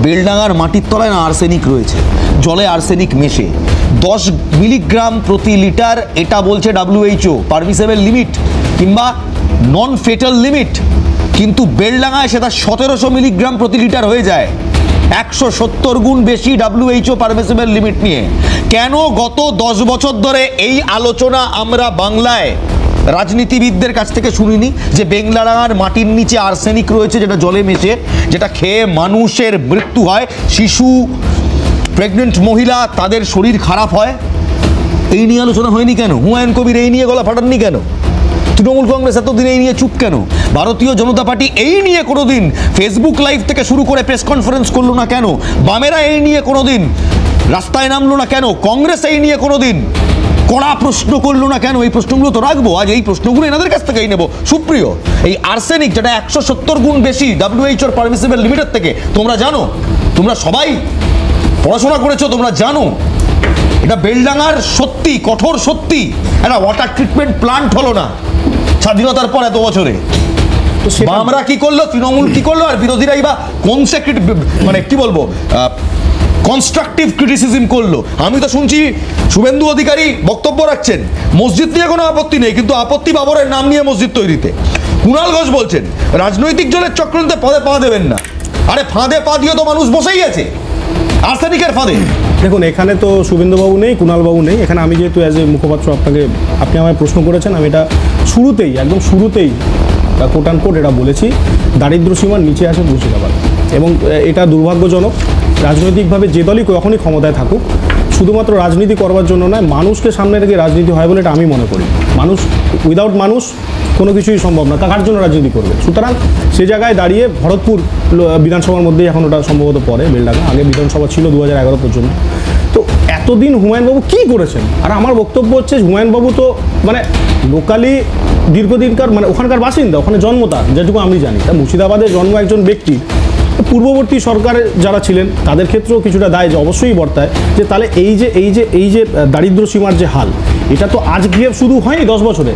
বেলডাঙ্গার মাটির তলায় না আর্সেনিক রয়েছে, জলে আর্সেনিক মেশে 10 মিলিগ্রাম প্রতি লিটার, এটা বলছে WHO পারমিসেবল লিমিট কিংবা নন ফেটাল লিমিট, কিন্তু বেলডাঙ্গায় সেটা 1700 মিলিগ্রাম প্রতি লিটার হয়ে যায়, 170 গুণ বেশি WHO পারমিসেবল লিমিট নিয়ে। কেন গত 10 বছর ধরে এই আলোচনা আমরা বাংলায় রাজনীতিবিদদের কাছ থেকে শুনিনি যে বেলডাঙ্গার মাটির নিচে আর্সেনিক রয়েছে, যেটা জলে মেশে, যেটা খেয়ে মানুষের মৃত্যু হয়, শিশু, প্রেগনেন্ট মহিলা, তাদের শরীর খারাপ হয়? এই নিয়ে আলোচনা হয়নি কেন? হুমায়ুন কবির এই নিয়ে গলা ফাটাননি কেন? তৃণমূল কংগ্রেস এতদিন এই নিয়ে চুপ কেন? ভারতীয় জনতা পার্টি এই নিয়ে কোনোদিন ফেসবুক লাইভ থেকে শুরু করে প্রেস কনফারেন্স করলো না কেন? বামেরা এই নিয়ে কোনোদিন রাস্তায় নামলো না কেন? কংগ্রেস এই নিয়ে কোনোদিন কড়া প্রশ্ন করলো না কেন? এই প্রশ্নগুলো তো রাখবো, আজ এই প্রশ্নগুলো এনাদের কাছ থেকেই নেব। সুপ্রিয়, এই আর্সেনিক যেটা 170 গুণ বেশি WHO পারমিসেবল লিমিটের থেকে, তোমরা জানো, তোমরা সবাই পড়াশোনা করেছো, তোমরা জানো এটা বেলডাঙ্গার সত্যি কঠোর সত্যি একটা ওয়াটার ট্রিটমেন্ট প্লান্ট হলো না স্বাধীনতার পর এত বছরে। আমরা কি করলো, তৃণমূল কি করলো, আর বিরোধীরাই বা মানে কি বলবো কনস্ট্রাকটিভ ক্রিটিসিজম করলো। আমি তো শুনছি শুভেন্দু অধিকারী বক্তব্য রাখছেন, মসজিদ নিয়ে কোনো আপত্তি নেই, কিন্তু আপত্তি বাবরের নাম নিয়ে মসজিদ তৈরিতে। কুণাল ঘোষ বলছেন রাজনৈতিক দলের চক্রান্তে ফাঁদে পা দেবেন না। আরে ফাঁদে পা দিয়ে তো মানুষ বসেই আছে আর্সেনিকের ফাঁদে। দেখুন, এখানে তো শুভেন্দুবাবু নেই, কুণালবাবু নেই, এখানে আমি যেহেতু অ্যাজ এ মুখপাত্র আপনি আমায় প্রশ্ন করেছেন, আমি এটা শুরুতেই একদম শুরুতেই কোট অ্যান্ড কোট এটা বলেছি, দারিদ্র সীমার নিচে আছে মুর্শিদাবাদ। এবং এটা দুর্ভাগ্যজনক, রাজনৈতিকভাবে যে দলই কখনই ক্ষমতায় থাকুক, শুধুমাত্র রাজনীতি করবার জন্য নয়, মানুষকে সামনে রেখে রাজনীতি হয় বলে এটা আমি মনে করি। মানুষ, উইদাউট মানুষ কোনো কিছুই সম্ভব না, কার জন্য রাজনীতি করবে? সুতরাং সে জায়গায় দাঁড়িয়ে ভরতপুর বিধানসভার মধ্যেই এখন ওটা সম্ভবত পড়ে, বেলডাঙ্গা, আগে বিধানসভা ছিল 2011 পর্যন্ত। তো এতদিন হুমায়ুনবাবু কী করেছেন? আর আমার বক্তব্য হচ্ছে হুমায়ুনবাবু তো মানে লোকালি দীর্ঘদিনকার মানে ওখানকার বাসিন্দা, ওখানে জন্ম তার, যেটুকু আমি জানি। তা মুর্শিদাবাদে জন্ম একজন ব্যক্তি, পূর্ববর্তী সরকারে যারা ছিলেন তাদের ক্ষেত্রেও কিছুটা দায় যে অবশ্যই বর্তায়, যে তাহলে এই যে দারিদ্র সীমার যে হাল, এটা তো আজকে শুধু হয়নি, 10 বছরে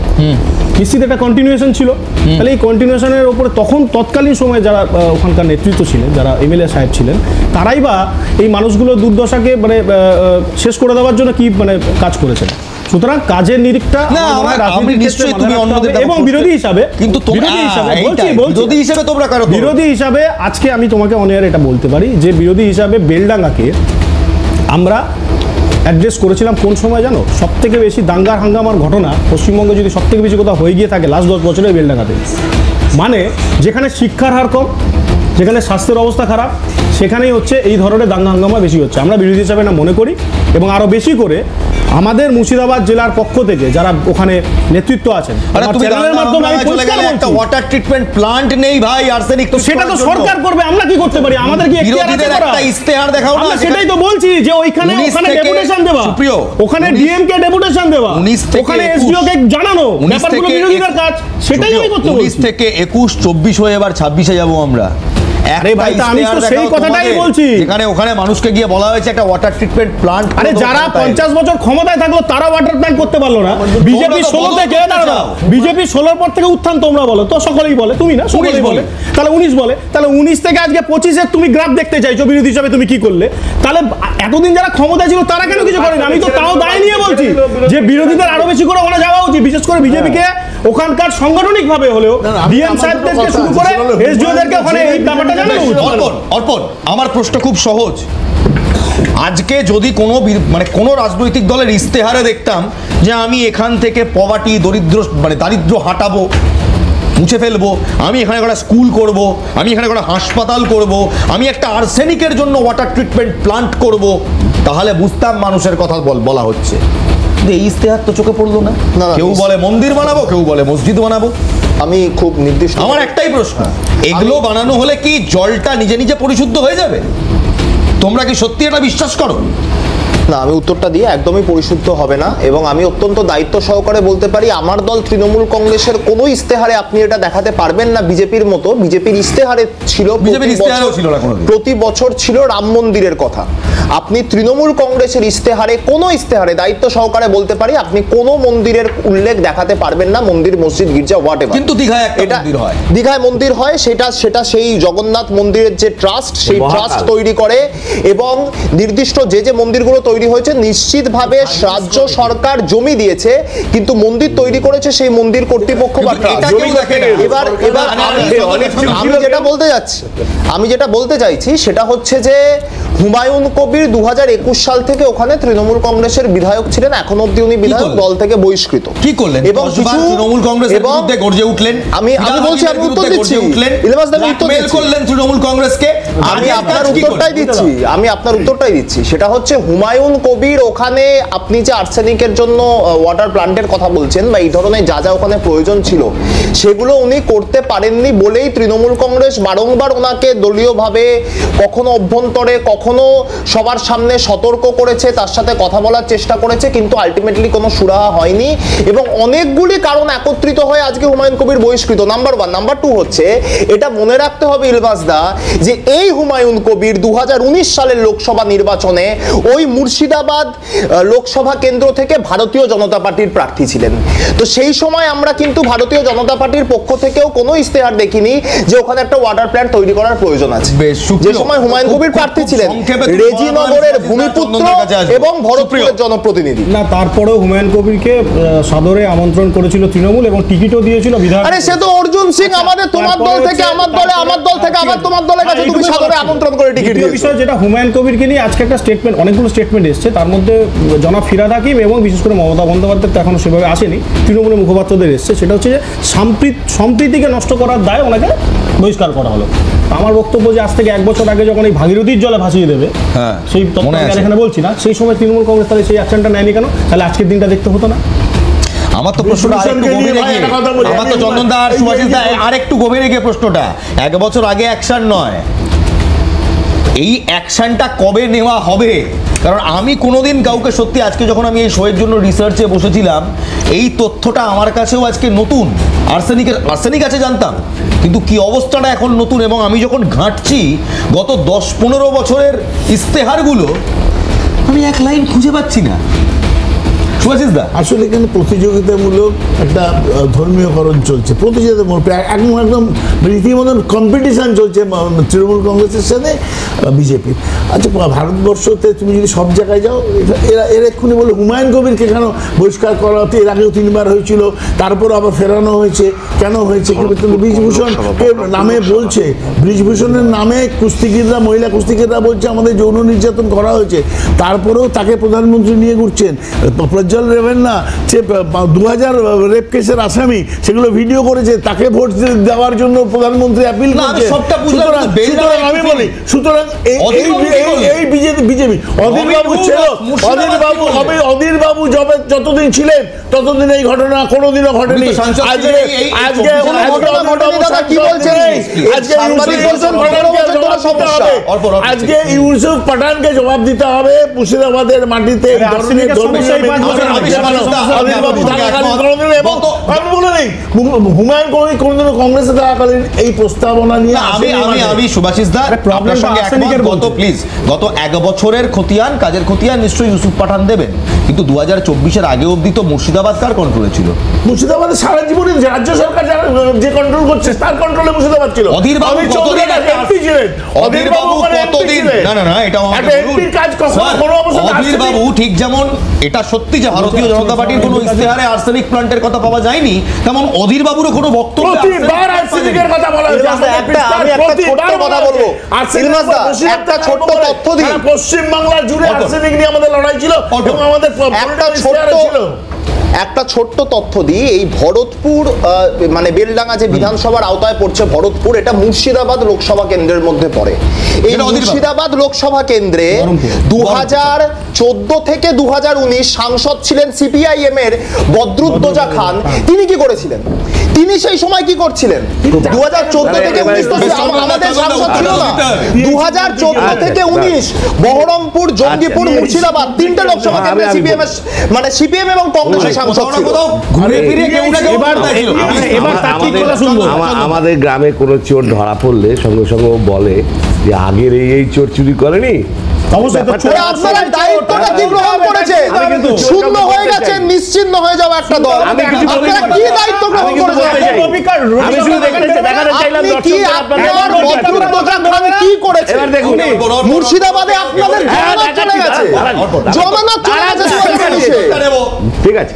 নিশ্চিত একটা কন্টিনিউয়েশন ছিল। তাহলে এই কন্টিনিউয়েশনের ওপরে তখন তৎকালীন সময়ে যারা ওখানকার নেতৃত্ব ছিলেন, যারা MLA সাহেব ছিলেন, তারাই বা এই মানুষগুলোর দুর্দশাকে মানে শেষ করে দেওয়ার জন্য কি মানে কাজ করেছেন? সুতরাং কাজের নিরিখটা এবং বিরোধী হিসাবে, কিন্তু বিরোধী হিসাবে আজকে আমি তোমাকে অনেক এটা বলতে পারি যে বিরোধী হিসাবে বেলডাঙ্গাকে আমরা অ্যাড্রেস করেছিলাম কোন সময় জানো? সব থেকে বেশি দাঙ্গার হাঙ্গামার ঘটনা পশ্চিমবঙ্গে যদি সব থেকে বেশি কোথাও হয়ে গিয়ে থাকে লাস্ট 10 বছরের বেলডাঙ্গাতে। মানে যেখানে শিক্ষার হার কম, যেখানে স্বাস্থ্যের অবস্থা খারাপ, সেখানেই হচ্ছে এই ধরনের দাঙ্গা হাঙ্গামা বেশি হচ্ছে। আমরা বিরোধী হিসাবে না মনে করি, এবং আরও বেশি করে আমাদের মুর্শিদাবাদ জেলার পক্ষ থেকে যারা ওখানে নেতৃত্ব আছেন, ওয়াটার ট্রিটমেন্ট প্লান্ট নেই ভাই, আর্সেনিক তো সেটা তো সরকার করবে, আমরা কি করতে পারি? আমাদের কি একটা ইস্তেহার দেখাও না? সেটাই তো বলছি যে ওইখানে ডেপুটেশন দেওয়া, ওখানে ডিএম কে ডেপুটেশন দেওয়া, ওখানে এসডিও কে জানানো, ব্যাপারগুলো বিরোধীদের কাজ, সেটাই আমি করতে বলছি। 19 থেকে 21, 24 হয়ে এবার 26-এ যাব আমরা। আরে ভাই, আমি তো সেই কথাটাই বলছি, এখানে ওখানে মানুষকে গিয়ে বলা হয়েছে একটা ওয়াটার ট্রিটমেন্ট প্লান্ট। আরে যারা 50 বছর ক্ষমতায় থাকলো তারা ওয়াটার প্ল্যান্ট করতে পারলো না। বিজেপি 16 থেকে দাঁড়াও, বিজেপি 16 পর থেকে উত্থান তোমরা বলো তো, সকলেই বলে, তুমি না সকলেই বলে, তাহলে 19 বলে, তাহলে 19 থেকে আজকে 25-এর তুমি গ্রাফ দেখতে চাইছো বিরোধী হিসাবে তুমি কি করলে? তাহলে এতদিন যারা ক্ষমতায় ছিল তারা কেন কিছু করেনি? আমি তো তাও দায় নিয়ে বলছি যে বিরোধীদের আরো বেশি করে ওখানে যাওয়া উচিত, বিশেষ করে বিজেপিকে ওখানকার সাংগঠনিক ভাবে হলেও ডিএম সাহেবদেরকে শুরু করে এসডিওদেরকে ওখানে এই ব্যাপারটা জানানো উচিত। অর্পণ, আমার প্রশ্ন খুব সহজ। আজকে যদি কোনো রাজনৈতিক দলের ইস্তেহারে দেখতাম যে আমি এখান থেকে পভার্টি, দারিদ্র হাঁটাবো, মুছে ফেলবো, আমি এখানে একটা স্কুল করব, আমি এখানে একটা হাসপাতাল করব, আমি একটা আর্সেনিকের জন্য ওয়াটার ট্রিটমেন্ট প্লান্ট করব, তাহলে বুঝতাম মানুষের কথা বলা হচ্ছে। এই ইস্তেহার তো চোখে পড়লো না। কেউ বলে মন্দির বানাবো, কেউ বলে মসজিদ বানাবো। আমি খুব নির্দিষ্ট, আমার একটাই প্রশ্ন, এগুলো বানানো হলে কি জলটা নিজে নিজে পরিশুদ্ধ হয়ে যাবে? তোমরা কি সত্যি এটা বিশ্বাস করো? না, আমি উত্তরটা দিয়ে একদমই পরিশুদ্ধ হবে না, এবং আমি অত্যন্ত দায়িত্ব সহকারে বলতে পারি আমার দল তৃণমূল কংগ্রেসের কোনো ইস্তেহারে আপনি এটা দেখাতে পারবেন না বিজেপির মতো। বিজেপির ইস্তেহারে ছিল, প্রতি বছর ছিল রাম মন্দিরের কথা। আপনি তৃণমূল কংগ্রেসের ইস্তেহারে, কোনো ইস্তেহারে দায়িত্ব সহকারে বলতে পারি আপনি কোনো মন্দিরের উল্লেখ দেখাতে পারবেন না, মন্দির, মসজিদ, গির্জা, হোয়াট এভার। কিন্তু দীঘায় একটা মন্দির হয়, দীঘায় মন্দির হয়, সেটা সেই জগন্নাথ মন্দিরের যে ট্রাস্ট, সেই ট্রাস্ট তৈরি করে, এবং নির্দিষ্ট যে মন্দিরগুলো তৈরি হয়েছে নিশ্চিতভাবে রাজ্য সরকার জমি দিয়েছে, কিন্তু মন্দির তৈরি করেছে সেই মন্দির কর্তৃপক্ষ বা ট্রাস্ট। এবার আমি যেটা বলতে চাইছি সেটা হচ্ছে যে হুমায়ুন কবির 2021 সাল থেকে ওখানে তৃণমূল কংগ্রেসের বিধায়ক ছিলেন, এখনো অব্দি উনি বিধায়ক, দল থেকে বহিষ্কৃত। কি করলেন? এবং তৃণমূল কংগ্রেসের বিরুদ্ধে গর্জে উঠলেন। আমি বলছি, আমি উত্তর দিচ্ছি, করলেন তৃণমূল কংগ্রেসকে। আমি আপনার উত্তরটাই দিচ্ছি, সেটা হচ্ছে হুমায়ুন কবির ওখানে আপনি যে আর্সেনিকের জন্য ওয়াটার প্ল্যান্টের কথা বলছেন বা এই ধরনের যা যা ওখানে প্রয়োজন ছিল সেগুলো উনি করতে পারেননি বলেই তৃণমূল কংগ্রেস বারংবার ওনাকে দলীয়ভাবে কখনো অভ্যন্তরে কখনো সবার সামনে সতর্ক করেছে, তার সাথে কথা বলার চেষ্টা করেছে, কিন্তু আলটিমেটলি কোনো সুরাহা হয়নি, এবং অনেকগুলি কারণ একত্রিত হয়ে আজকে হুমায়ুন কবির বহিষ্কৃত। নাম্বার 1। নাম্বার 2 হচ্ছে এটা মনে রাখতে হবে ইলবাস দা, যে এই হুমায়ুন কবির 2019 সালের লোকসভা নির্বাচনে ওই মুর্শিদাবাদ লোকসভা কেন্দ্র থেকে ভারতীয় জনতা পার্টির প্রার্থী ছিলেন। তো সেই সময় আমরা কিন্তু ভারতীয় জনতা পার্টির পক্ষ থেকেও কোনো ইস্তেহার দেখিনি যে ওখানে একটা ওয়াটার প্ল্যান্ট তৈরি করার প্রয়োজন আছে। যে সময় হুমায়ুন কবির প্রার্থী ছিলেন রেজিনগরের ভূমিপুত্র এবং ভরতপুরের জনপ্রতিনিধি। না, তারপরেও হুমায়ুন কবিরকে সাদরে আমন্ত্রণ করেছিল তৃণমূল এবং টিকিটও দিয়েছিল বিধায়ক। আরে সে তো অর্জুন সিং, আমাদের তোমার দল থেকে আমার দলে, আমার দল থেকে আবার তোমার দলের কাছে তুমি সাদরে আমন্ত্রণ করে টিকিট দিয়েছো। বিষয় যেটা হুমায়ুন কবিরকে নিয়ে আজকে একটা স্টেটমেন্ট, অনেকগুলো স্টেটমেন্ট এসেছে, তার মধ্যে জনাব ফিরহাদ হাকিম এবং বিশেষ করে মমতা বন্দ্যোপাধ্যায় তো এখনো সেভাবে আসেনি, তৃণমূলের মুখপাত্রদের এসছে, সেটা হচ্ছে যে সম্প্রীতিকে নষ্ট করার দায় ওনাকে বহিষ্কার করা হলো। আমার বক্তব্য যে আজ থেকে 1 বছর আগে যখন এই ভাগীরথীর জলে ভাসিয়ে দেবে, সেই তথ্য এখানে বলছি না, সেই সময় তৃণমূল কংগ্রেস তাহলে সেই অ্যাকশনটা নেয়নি কেন? তাহলে আজকের দিনটা দেখতে হতো না? আমার তো প্রশ্নটা আরেকটু গভীরে গিয়ে প্রশ্নটা 1 বছর আগে অ্যাকশন নয়, এই অ্যাকশনটা কবে নেওয়া হবে? কারণ আমি কোনোদিন কাউকে সত্যি, আজকে যখন আমি এই শোয়ের জন্য রিসার্চে বসেছিলাম, এই তথ্যটা আমার কাছেও আজকে নতুন। আর্সেনিক আছে জানতাম, কিন্তু কি অবস্থাটা এখন নতুন, এবং আমি যখন ঘাঁটছি গত 10-15 বছরের ইস্তেহারগুলো, আমি এক লাইন খুঁজে পাচ্ছি না। আসলে এখানে প্রতিযোগিতামূলক একটা ধর্মীয়করণ চলছে, প্রতিযোগিতামূলক একদম রীতিমতন কম্পিটিশন চলছে তৃণমূল কংগ্রেসের সাথে বিজেপির। আচ্ছা, ভারতবর্ষতে তুমি যদি সব জায়গায় যাও, এরা এক্ষুনি বলে হুমায়ুন কবিরকে কেন বহিষ্কার করা হতো, এর আগেও 3বার হয়েছিল, তারপর আবার ফেরানো হয়েছে, কেন হয়েছে? ব্রিজভূষণ নামে বলছে, ব্রিজভূষণের নামে কুস্তিগিররা, মহিলা কুস্তিগিররা বলছে আমাদের যৌন নির্যাতন করা হয়েছে, তারপরেও তাকে প্রধানমন্ত্রী নিয়ে ঘুরছেন। প্রজ্জ্বল রেবেন্না যে 2000 রেপ কেসের আসামি, সেগুলো ভিডিও করেছে, তাকে ভোট দেওয়ার জন্য প্রধানমন্ত্রী অ্যাপিল করছে। আমি বলি, সুতরাং এই বিজেপি, অধীরবাবু ছিল, অধীরবাবু যতদিন ছিলেন ততদিন এই ঘটনা কোনোদিনও ঘটেনি। আজকে ইউসুফ পাঠানকে জবাব দিতে হবে মুর্শিদাবাদের মাটিতে হুমায়ুন কবির কোনদিনও কংগ্রেসে থাকাকালীন এই প্রস্তাবনা নিয়ে আমি সুভাষিস দা আপনার সঙ্গে একমত। গত 1 বছরের খতিয়ান, কাজের খতিয়ান নিশ্চয়ই ইউসুফ পাঠান দেবেন, কিন্তু 2024-এর আগে অবধি তো মুর্শিদাবাদ কার কন্ট্রোলে ছিল? মুর্শিদাবাদে সারা জীবনে রাজ্য সরকার যে কন্ট্রোল করছে তার কন্ট্রোলে মুর্শিদাবাদ ছিল। অধীরবাবু কতদিন এমপি ছিলেন? অধীরবাবু কতদিন? না এটা এমপির কাজ কোনো অবস্থা। অধীরবাবু ঠিক যেমন এটা সত্যি যে ভারতীয় জনতা পার্টির কোনো ইস্তেহারে আর্সেনিক প্ল্যান্টের কথা পাওয়া যায়নি, তেমন অধীরবাবুরও কোনো বক্তব্য প্রতিবার আর্সেনিকের কথা বলা হয়েছে। আমি একটা ছোট্ট কথা বলবো, একটা ছোট্ট তথ্য দিই, পশ্চিম বাংলা জুড়ে আর্সেনিক নিয়ে আমাদের লড়াই ছিল এবং আমাদের একটা ছোট্ট তথ্য দিই, এই ভরতপুর মানে বেলডাঙ্গা যে বিধানসভার আওতায় পড়ছে ভরতপুর, এটা মুর্শিদাবাদ লোকসভা কেন্দ্রের মধ্যে পড়ে। এই মুর্শিদাবাদ লোকসভা কেন্দ্রে 2014 থেকে 2019 সাংসদ ছিলেন সিপিআইএম এর বদরুদ্দোজা খান। তিনি কি করেছিলেন? তিনি সেই সময় কি করছিলেন? 2014 থেকে 19 তো আমাদের সাংসদ ছিল না। 2014 থেকে 19 বহরমপুর, জঙ্গিপুর, মুর্শিদাবাদ তিনটে লোকসভা কেন্দ্রে সিপিএম মানে সিপিএম এবং কংগ্রেসের সাংসদ ছিল। আমাদের গ্রামে কোনো চোর ধরা পড়লে সঙ্গে সঙ্গে বলে যে আগের এই চোর চুরি করেনি। আপনারা দায়িত্বটা কি গ্রহণ করেছেন? শূন্য হয়ে গেছে, নিশ্চিহ্ন হয়ে যাওয়া একটা দল। আপনারা কি দায়িত্ব গ্রহণ করেছেন? আপনি কি আপনার বদরুদ্দোজা খান কি করেছেন? মুর্শিদাবাদে আপনাদের জমানত চলে গেছে, জমানত চলে গেছে। ঠিক আছে।